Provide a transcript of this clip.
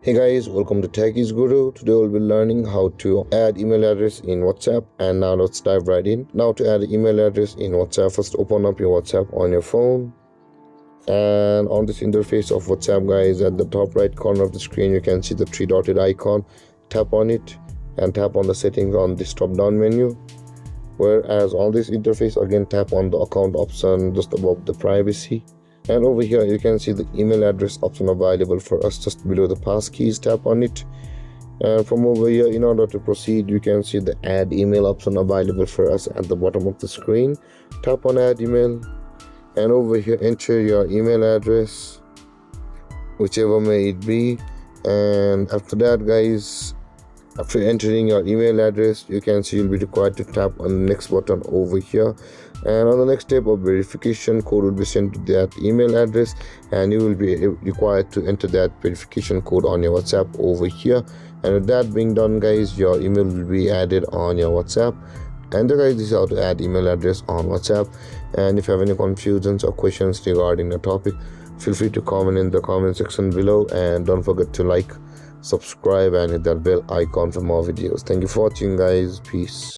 Hey guys, welcome to Techies Guru. Today we'll be learning how to add email address in WhatsApp, and now let's dive right in. Now to add an email address in WhatsApp, first open up your WhatsApp on your phone, and on this interface of WhatsApp guys, at the top right corner of the screen you can see the three dotted icon. Tap on it and tap on the settings on this drop down menu. Whereas on this interface again, tap on the account option just above the privacy. And over here you can see the email address option available for us just below the passkeys. Tap on it, and from over here, in order to proceed, you can see the add email option available for us at the bottom of the screen. Tap on add email, and over here enter your email address, whichever may it be. And after that guys, after entering your email address, you can see you'll be required to tap on the next button over here, and on the next step of verification, code will be sent to that email address, and you will be required to enter that verification code on your WhatsApp over here. And with that being done guys, your email will be added on your WhatsApp. And guys, this is how to add email address on WhatsApp. And if you have any confusions or questions regarding the topic, feel free to comment in the comment section below, and don't forget to like, subscribe, and hit that bell icon for more videos. Thank you for watching guys. Peace.